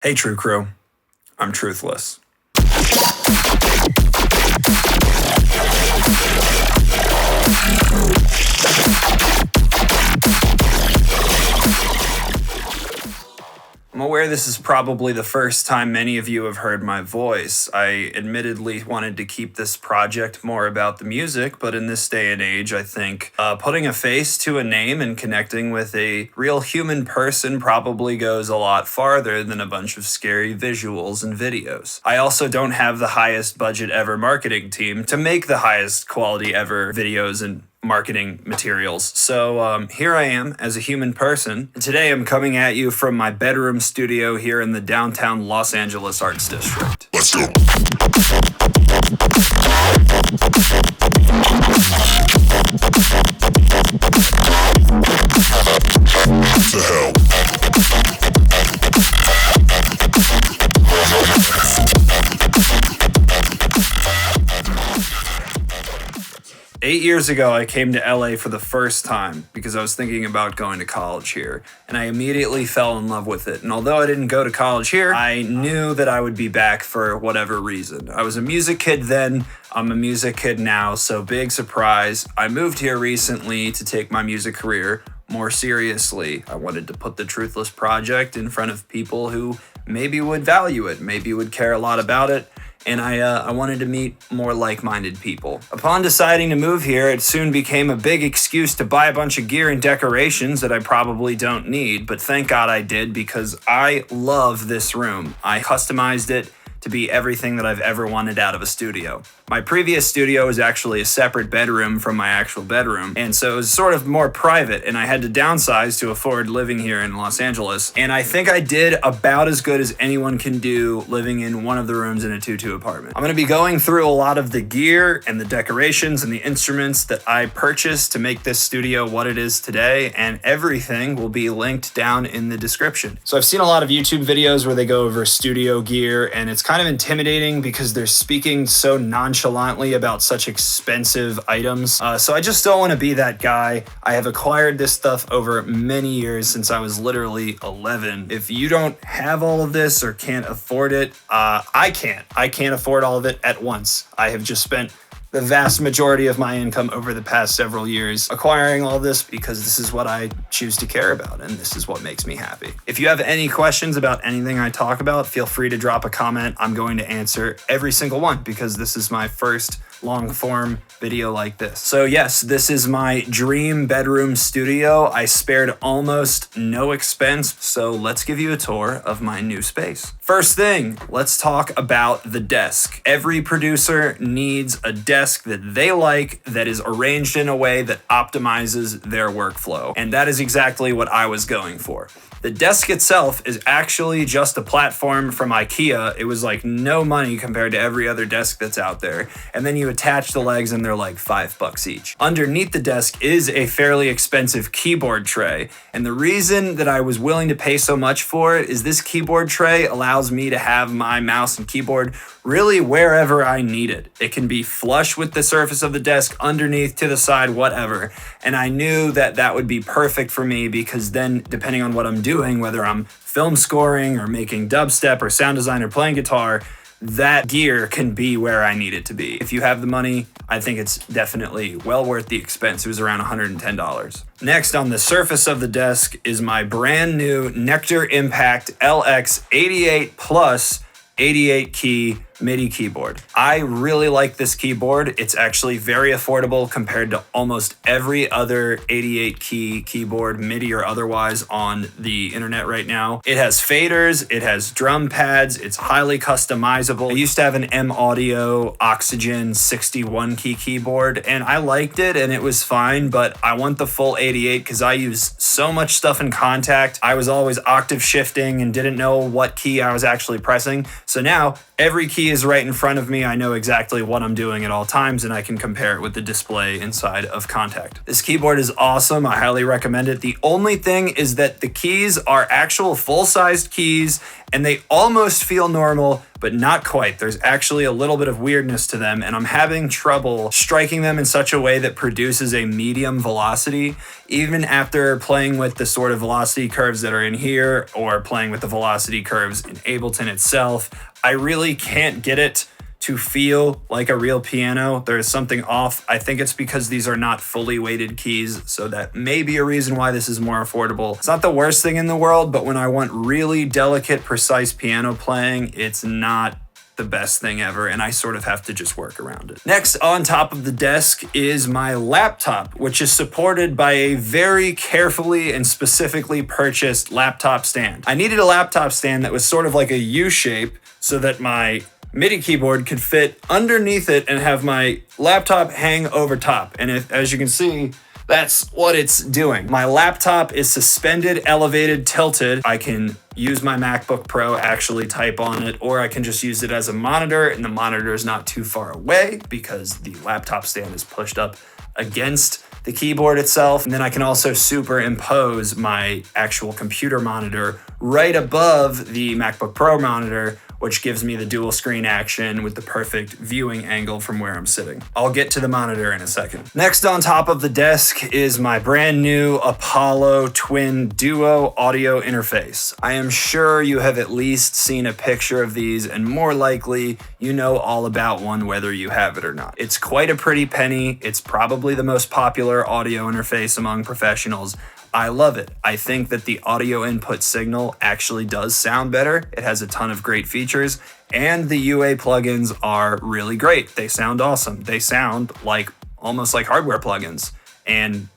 Hey, True Crew. I'm Truthless. I'm aware this is probably the first time many of you have heard my voice. I admittedly wanted to keep this project more about the music, but in this day and age, I think putting a face to a name and connecting with a real human person probably goes a lot farther than a bunch of scary visuals and videos. I also don't have the highest budget ever marketing team to make the highest quality ever videos and marketing materials. So here I am as a human person. And today I'm coming at you from my bedroom studio here in the downtown Los Angeles Arts District. Let's go. The hell. 8 years ago, I came to LA for the first time because I was thinking about going to college here, and I immediately fell in love with it. And although I didn't go to college here, I knew that I would be back for whatever reason. I was a music kid then, I'm a music kid now, so big surprise. I moved here recently to take my music career more seriously. I wanted to put the Truthless project in front of people who maybe would value it, maybe would care a lot about it. And I wanted to meet more like-minded people. Upon deciding to move here, it soon became a big excuse to buy a bunch of gear and decorations that I probably don't need, but thank God I did because I love this room. I customized it to be everything that I've ever wanted out of a studio. My previous studio was actually a separate bedroom from my actual bedroom, and so it was sort of more private, and I had to downsize to afford living here in Los Angeles, and I think I did about as good as anyone can do living in one of the rooms in a 2-2 apartment. I'm gonna be going through a lot of the gear and the decorations and the instruments that I purchased to make this studio what it is today, and everything will be linked down in the description. So I've seen a lot of YouTube videos where they go over studio gear, and it's kind of intimidating because they're speaking so nonchalantly about such expensive items. So I just don't want to be that guy. I have acquired this stuff over many years since I was literally 11. If you don't have all of this or can't afford it, I can't afford all of it at once. I have just spent the vast majority of my income over the past several years acquiring all this because this is what I choose to care about and this is what makes me happy. If you have any questions about anything I talk about, feel free to drop a comment. I'm going to answer every single one because this is my first long form video like this. So yes, this is my dream bedroom studio. I spared almost no expense, so let's give you a tour of my new space. First thing, let's talk about the desk. Every producer needs a desk that they like that is arranged in a way that optimizes their workflow, and that is exactly what I was going for. The desk itself is actually just a platform from IKEA. It was like no money compared to every other desk that's out there. And then you attach the legs and they're like $5 each. Underneath the desk is a fairly expensive keyboard tray. And the reason that I was willing to pay so much for it is this keyboard tray allows me to have my mouse and keyboard really wherever I need it. It can be flush with the surface of the desk, underneath, to the side, whatever. And I knew that that would be perfect for me because then depending on what I'm doing, whether I'm film scoring or making dubstep or sound design or playing guitar, that gear can be where I need it to be. If you have the money, I think it's definitely well worth the expense. It was around $110. Next on the surface of the desk is my brand new Nectar Impact LX88 Plus 88 key Midi keyboard. I really like this keyboard. It's actually very affordable compared to almost every other 88 key keyboard, MIDI or otherwise, on the internet right now. It has faders, it has drum pads, it's highly customizable. I used to have an M Audio Oxygen 61 key keyboard and I liked it and it was fine, but I want the full 88 because I use so much stuff in Contact. I was always octave shifting and didn't know what key I was actually pressing. So now every key is right in front of me. I know exactly what I'm doing at all times and I can compare it with the display inside of Contact. This keyboard is awesome. I highly recommend it. The only thing is that the keys are actual full-sized keys and they almost feel normal, but not quite. There's actually a little bit of weirdness to them, and I'm having trouble striking them in such a way that produces a medium velocity, even after playing with the sort of velocity curves that are in here or playing with the velocity curves in Ableton itself. I really can't get it to feel like a real piano. There is something off. I think it's because these are not fully weighted keys, so that may be a reason why this is more affordable. It's not the worst thing in the world, but when I want really delicate, precise piano playing, it's not the best thing ever, and I sort of have to just work around it. Next on top of the desk is my laptop, which is supported by a very carefully and specifically purchased laptop stand. I needed a laptop stand that was sort of like a U shape so that my Midi keyboard could fit underneath it and have my laptop hang over top. And as you can see, that's what it's doing. My laptop is suspended, elevated, tilted. I can use my MacBook Pro, actually type on it, or I can just use it as a monitor, and the monitor is not too far away because the laptop stand is pushed up against the keyboard itself. And then I can also superimpose my actual computer monitor right above the MacBook Pro monitor, which gives me the dual screen action with the perfect viewing angle from where I'm sitting. I'll get to the monitor in a second. Next on top of the desk is my brand new Apollo Twin Duo audio interface. I am sure you have at least seen a picture of these, and more likely you know all about one whether you have it or not. It's quite a pretty penny. It's probably the most popular audio interface among professionals. I love it. I think that the audio input signal actually does sound better. It has a ton of great features, and the UA plugins are really great. They sound awesome. They sound like almost like hardware plugins, and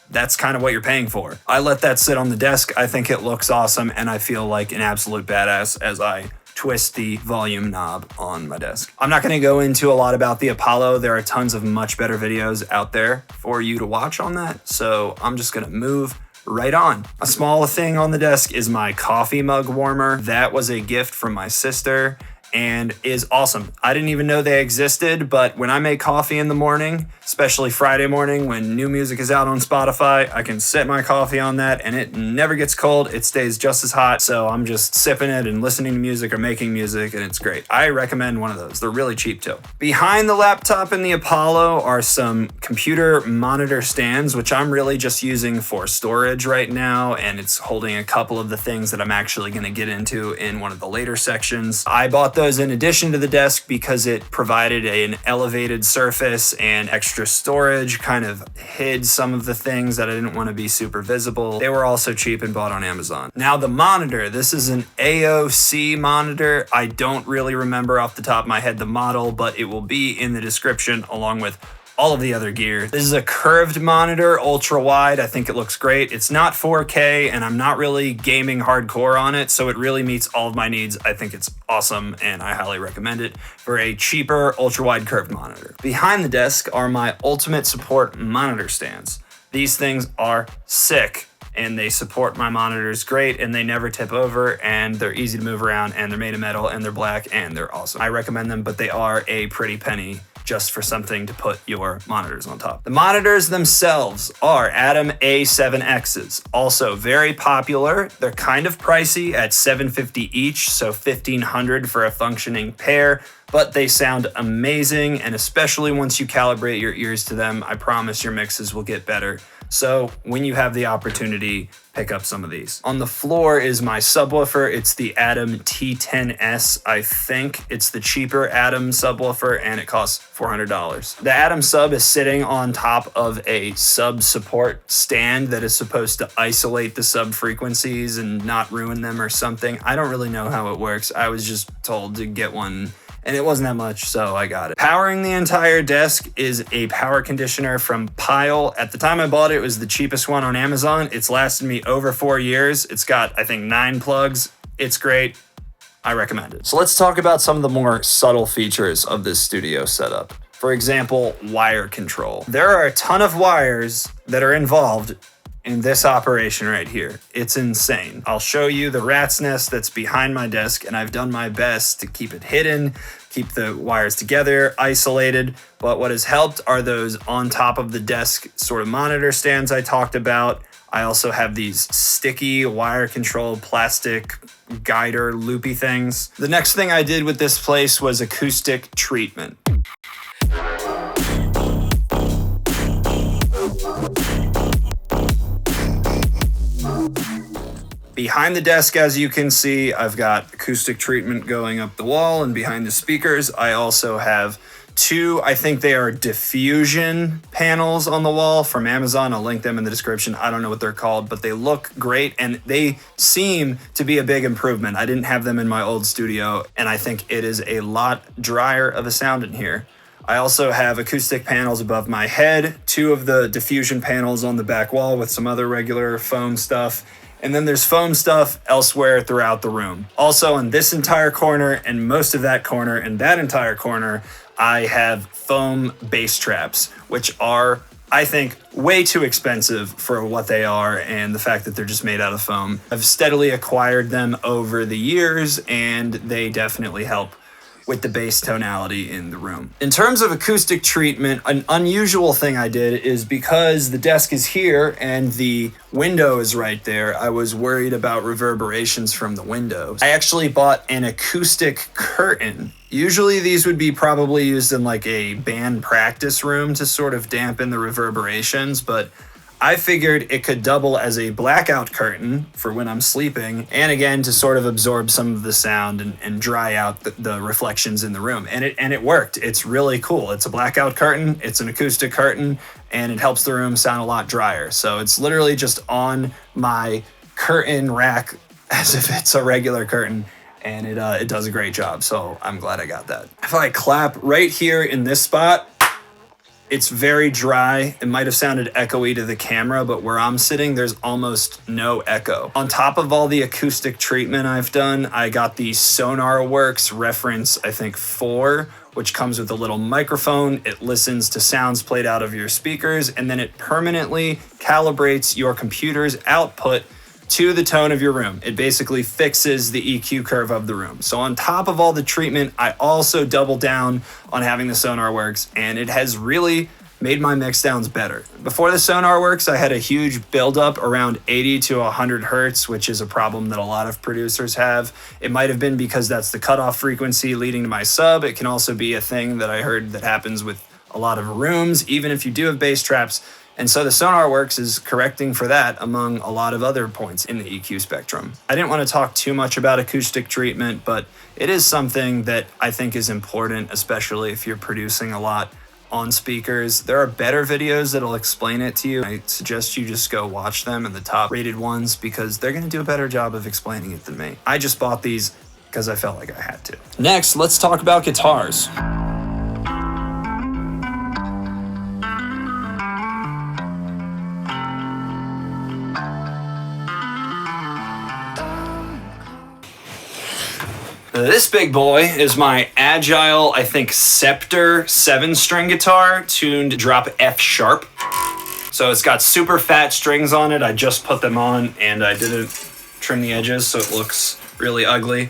that's kind of what you're paying for. I let that sit on the desk. I think it looks awesome, and I feel like an absolute badass as I twist the volume knob on my desk. I'm not going to go into a lot about the Apollo. There are tons of much better videos out there for you to watch on that, so I'm just going to move right on. A small thing on the desk is my coffee mug warmer. That was a gift from my sister and is awesome. I didn't even know they existed, but when I make coffee in the morning, especially Friday morning when new music is out on Spotify, I can set my coffee on that and it never gets cold. It stays just as hot. So I'm just sipping it and listening to music or making music, and it's great. I recommend one of those. They're really cheap too. Behind the laptop and the Apollo are some computer monitor stands, which I'm really just using for storage right now, and it's holding a couple of the things that I'm actually going to get into in one of the later sections. I bought those in addition to the desk because it provided an elevated surface and extra storage, kind of hid some of the things that I didn't want to be super visible. They were also cheap and bought on Amazon. Now the monitor, this is an AOC monitor. I don't really remember off the top of my head the model, but it will be in the description along with all of the other gear. This is a curved monitor, ultra wide. I think it looks great. It's not 4K, and I'm not really gaming hardcore on it, so it really meets all of my needs. I think it's awesome, and I highly recommend it for a cheaper, ultra wide curved monitor. Behind the desk are my ultimate support monitor stands. These things are sick, and they support my monitors great, and they never tip over, and they're easy to move around, and they're made of metal, and they're black, and they're awesome. I recommend them, but they are a pretty penny just for something to put your monitors on top. The monitors themselves are Atom A7Xs, also very popular. They're kind of pricey at $750 each, so $1,500 for a functioning pair, but they sound amazing, and especially once you calibrate your ears to them, I promise your mixes will get better. So when you have the opportunity, pick up some of these. On the floor is my subwoofer. It's the Atom T10S, I think. It's the cheaper Atom subwoofer, and it costs $400. The Atom sub is sitting on top of a sub support stand that is supposed to isolate the sub frequencies and not ruin them or something. I don't really know how it works. I was just told to get one, and it wasn't that much, so I got it. Powering the entire desk is a power conditioner from Pyle. At the time I bought it, it was the cheapest one on Amazon. It's lasted me over 4 years. It's got, I think, 9 plugs. It's great. I recommend it. So let's talk about some of the more subtle features of this studio setup. For example, wire control. There are a ton of wires that are involved in this operation right here. It's insane. I'll show you the rat's nest that's behind my desk, and I've done my best to keep it hidden, keep the wires together, isolated, but what has helped are those on top of the desk sort of monitor stands I talked about. I also have these sticky wire-controlled plastic guider loopy things. The next thing I did with this place was acoustic treatment. Behind the desk, as you can see, I've got acoustic treatment going up the wall, and behind the speakers, I also have two, I think they are diffusion panels on the wall from Amazon. I'll link them in the description. I don't know what they're called, but they look great and they seem to be a big improvement. I didn't have them in my old studio, and I think it is a lot drier of a sound in here. I also have acoustic panels above my head, two of the diffusion panels on the back wall with some other regular foam stuff. And then there's foam stuff elsewhere throughout the room. Also in this entire corner and most of that corner and that entire corner, I have foam bass traps, which are, I think, way too expensive for what they are and the fact that they're just made out of foam. I've steadily acquired them over the years and they definitely help with the bass tonality in the room. In terms of acoustic treatment, an unusual thing I did is because the desk is here and the window is right there, I was worried about reverberations from the windows. I actually bought an acoustic curtain. Usually these would be probably used in like a band practice room to sort of dampen the reverberations, but I figured it could double as a blackout curtain for when I'm sleeping, and again to sort of absorb some of the sound and dry out the reflections in the room. And it worked. It's really cool. It's a blackout curtain, it's an acoustic curtain, and it helps the room sound a lot drier. So it's literally just on my curtain rack as if it's a regular curtain, and it does a great job. So I'm glad I got that. If I clap right here in this spot, it's very dry. It might have sounded echoey to the camera, but where I'm sitting, there's almost no echo. On top of all the acoustic treatment I've done, I got the SonarWorks Reference, I think 4, which comes with a little microphone. It listens to sounds played out of your speakers, and then it permanently calibrates your computer's output to the tone of your room. It basically fixes the EQ curve of the room. So on top of all the treatment, I also double down on having the SonarWorks, and it has really made my mix downs better. Before the SonarWorks, I had a huge buildup around 80 to 100 hertz, which is a problem that a lot of producers have. It might have been because that's the cutoff frequency leading to my sub. It can also be a thing that I heard that happens with a lot of rooms, even if you do have bass traps. And so the SonarWorks is correcting for that among a lot of other points in the EQ spectrum. I didn't want to talk too much about acoustic treatment, but it is something that I think is important, especially if you're producing a lot on speakers. There are better videos that'll explain it to you. I suggest you just go watch them in the top rated ones because they're going to do a better job of explaining it than me. I just bought these because I felt like I had to. Next, let's talk about guitars. This big boy is my Agile, I think, Scepter 7-string guitar tuned to drop F sharp. So it's got super fat strings on it. I just put them on and I didn't trim the edges, so it looks really ugly.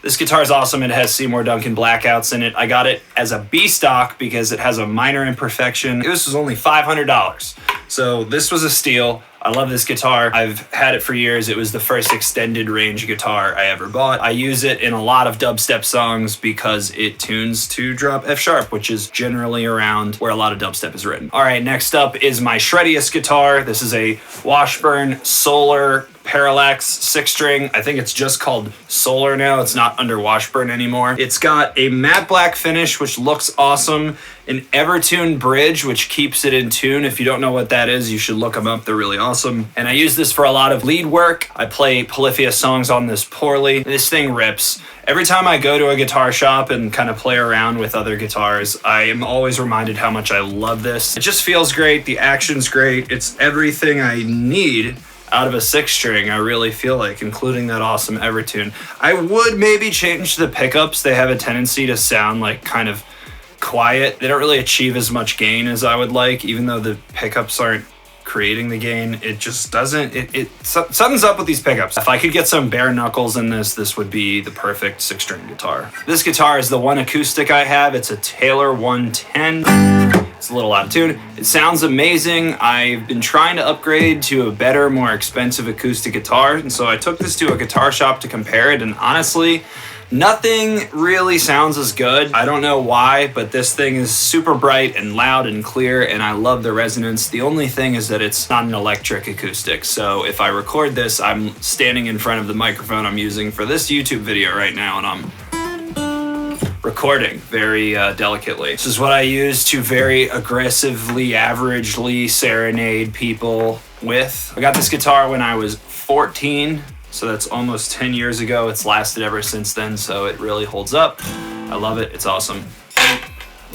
This guitar is awesome. It has Seymour Duncan blackouts in it. I got it as a B stock because it has a minor imperfection. This was only $500. So this was a steal. I love this guitar. I've had it for years. It was the first extended range guitar I ever bought. I use it in a lot of dubstep songs because it tunes to drop F sharp, which is generally around where a lot of dubstep is written. All right, next up is my shreddiest guitar. This is a Washburn Solar Parallax 6-string. I think it's just called Solar now. It's not under Washburn anymore. It's got a matte black finish, which looks awesome. An Evertune bridge, which keeps it in tune. If you don't know what that is, you should look them up. They're really awesome. And I use this for a lot of lead work. I play Polyphia songs on this poorly. This thing rips. Every time I go to a guitar shop and kind of play around with other guitars, I am always reminded how much I love this. It just feels great. The action's great. It's everything I need out of a 6-string, I really feel like, including that awesome Evertune. I would maybe change the pickups. They have a tendency to sound like kind of quiet. They don't really achieve as much gain as I would like, even though the pickups aren't creating the gain. It just doesn't, something's up with these pickups. If I could get some bare knuckles in this would be the perfect 6-string guitar. This guitar is the one acoustic I have. It's a Taylor 110. It's a little out of tune. It sounds amazing. I've been trying to upgrade to a better, more expensive acoustic guitar, and so I took this to a guitar shop to compare it, and honestly, nothing really sounds as good. I don't know why, but this thing is super bright and loud and clear, and I love the resonance. The only thing is that it's not an electric acoustic, so if I record this, I'm standing in front of the microphone I'm using for this YouTube video right now, and I'm recording very delicately. This is what I use to very aggressively, averagely serenade people with. I got this guitar when I was 14, so that's almost 10 years ago. It's lasted ever since then, so it really holds up. I love it, it's awesome.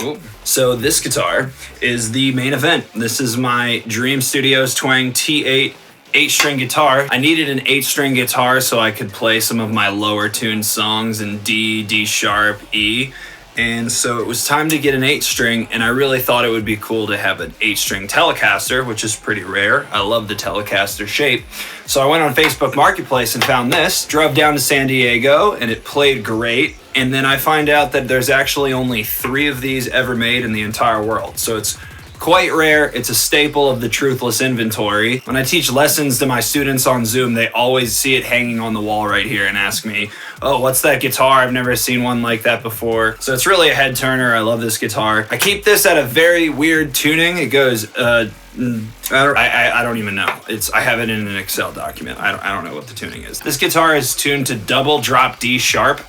Ooh. So this guitar is the main event. This is my Dream Studios Twang T8 8-string guitar. I needed an 8-string guitar so I could play some of my lower tuned songs in D, D sharp, E. And so it was time to get an 8-string, and I really thought it would be cool to have an 8-string Telecaster, which is pretty rare. I love the Telecaster shape. So I went on Facebook Marketplace and found this, drove down to San Diego, and it played great. And then I find out that there's actually only 3 of these ever made in the entire world. So it's quite rare. It's a staple of the Truthless inventory. When I teach lessons to my students on Zoom, they always see it hanging on the wall right here and ask me, oh, what's that guitar? I've never seen one like that before. So it's really a head turner. I love this guitar. I keep this at a very weird tuning. It goes, I don't even know. I have it in an Excel document. I don't know what the tuning is. This guitar is tuned to double drop D sharp.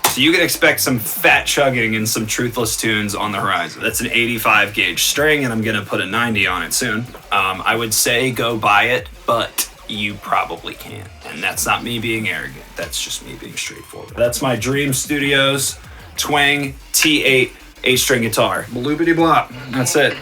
So you can expect some fat chugging and some Truthless tunes on the horizon. That's an 85 gauge string, and I'm gonna put a 90 on it soon. I would say go buy it, but you probably can't. And that's not me being arrogant. That's just me being straightforward. That's my Dream Studios Twang T8 8-string guitar. Bloopity blop. That's it.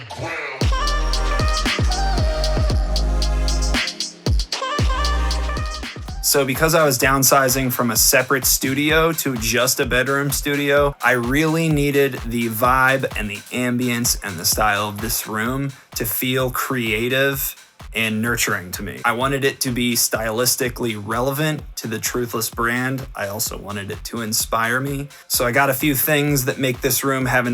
So because I was downsizing from a separate studio to just a bedroom studio, I really needed the vibe and the ambience and the style of this room to feel creative and nurturing to me. I wanted it to be stylistically relevant to the Truthless brand. I also wanted it to inspire me. So I got a few things that make this room have an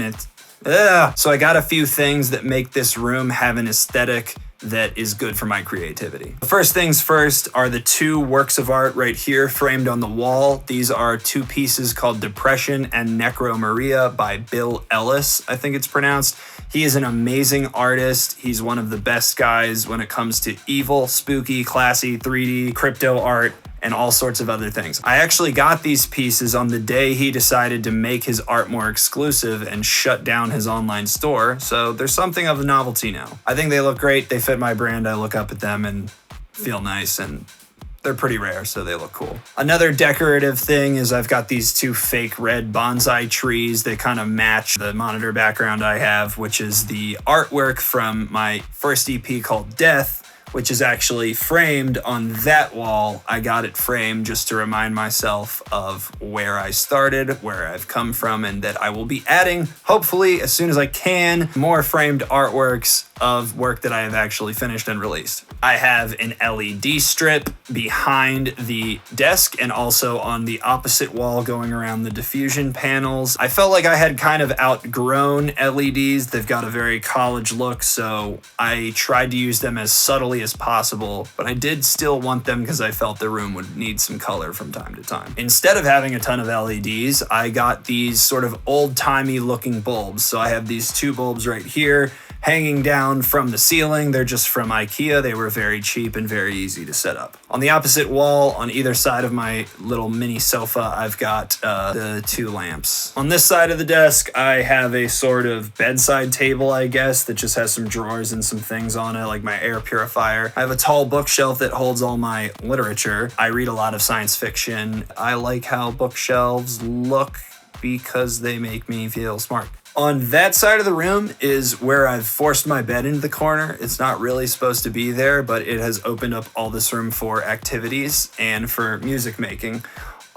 aesthetic that is good for my creativity. First things first are the 2 works of art right here framed on the wall. These are 2 pieces called Depression and Necro Maria by Bill Ellis, I think it's pronounced. He is an amazing artist. He's one of the best guys when it comes to evil, spooky, classy, 3D, crypto art, and all sorts of other things. I actually got these pieces on the day he decided to make his art more exclusive and shut down his online store, so there's something of a novelty now. I think they look great, they fit my brand, I look up at them and feel nice, and they're pretty rare, so they look cool. Another decorative thing is I've got these 2 fake red bonsai trees. They kind of match the monitor background I have, which is the artwork from my first EP called Death, which is actually framed on that wall. I got it framed just to remind myself of where I started, where I've come from, and that I will be adding, hopefully as soon as I can, more framed artworks of work that I have actually finished and released. I have an LED strip behind the desk and also on the opposite wall going around the diffusion panels. I felt like I had kind of outgrown LEDs. They've got a very college look, so I tried to use them as subtly as possible, but I did still want them because I felt the room would need some color from time to time. Instead of having a ton of LEDs, I got these sort of old-timey looking bulbs. So I have these 2 bulbs right here hanging down from the ceiling. They're just from IKEA. They were very cheap and very easy to set up. On the opposite wall, on either side of my little mini sofa, I've got the 2 lamps. On this side of the desk, I have a sort of bedside table, I guess, that just has some drawers and some things on it, like my air purifier. I have a tall bookshelf that holds all my literature. I read a lot of science fiction. I like how bookshelves look because they make me feel smart. On that side of the room is where I've forced my bed into the corner. It's not really supposed to be there, but it has opened up all this room for activities and for music making.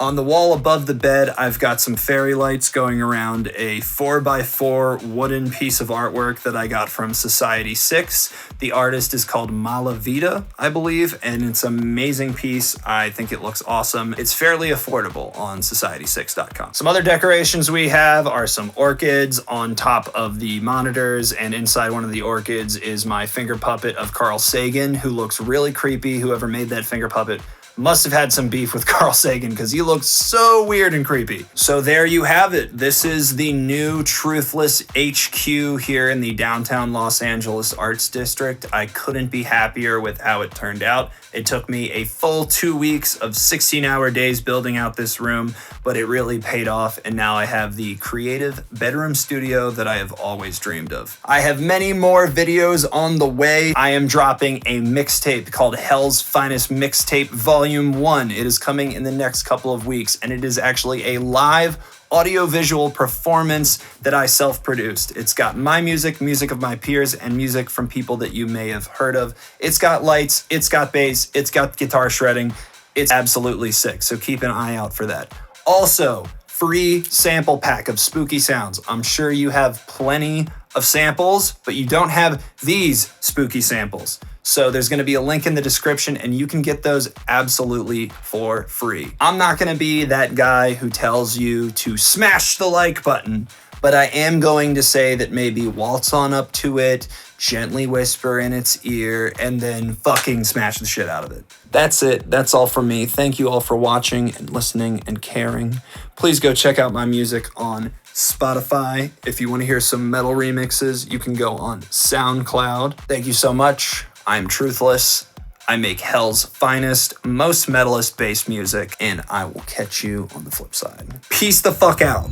On the wall above the bed, I've got some fairy lights going around a 4x4 wooden piece of artwork that I got from Society 6. The artist is called 𝐒𝐓𝐔𝐃𝐈𝐎, I believe, and it's an amazing piece. I think it looks awesome. It's fairly affordable on society6.com. Some other decorations we have are some orchids on top of the monitors, and inside one of the orchids is my finger puppet of Carl Sagan, who looks really creepy. Whoever made that finger puppet must have had some beef with Carl Sagan because he looks so weird and creepy. So there you have it. This is the new Truthless HQ here in the downtown Los Angeles Arts District. I couldn't be happier with how it turned out. It took me a full 2 weeks of 16-hour days building out this room, but it really paid off, and now I have the creative bedroom studio that I have always dreamed of. I have many more videos on the way. I am dropping a mixtape called Hell's Finest Mixtape Volume 1. It is coming in the next couple of weeks, and it is actually a live audiovisual performance that I self-produced. It's got my music, music of my peers, and music from people that you may have heard of. It's got lights, it's got bass, it's got guitar shredding. It's absolutely sick, so keep an eye out for that. Also, free sample pack of spooky sounds. I'm sure you have plenty of samples, but you don't have these spooky samples. So there's gonna be a link in the description and you can get those absolutely for free. I'm not gonna be that guy who tells you to smash the like button, but I am going to say that maybe waltz on up to it, gently whisper in its ear, and then fucking smash the shit out of it. That's it. That's all from me. Thank you all for watching and listening and caring. Please go check out my music on Spotify. If you want to hear some metal remixes, you can go on SoundCloud. Thank you so much. I'm Truthless. I make hell's finest, most metalist based music, and I will catch you on the flip side. Peace the fuck out.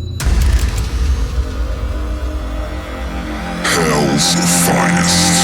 Hell's finest.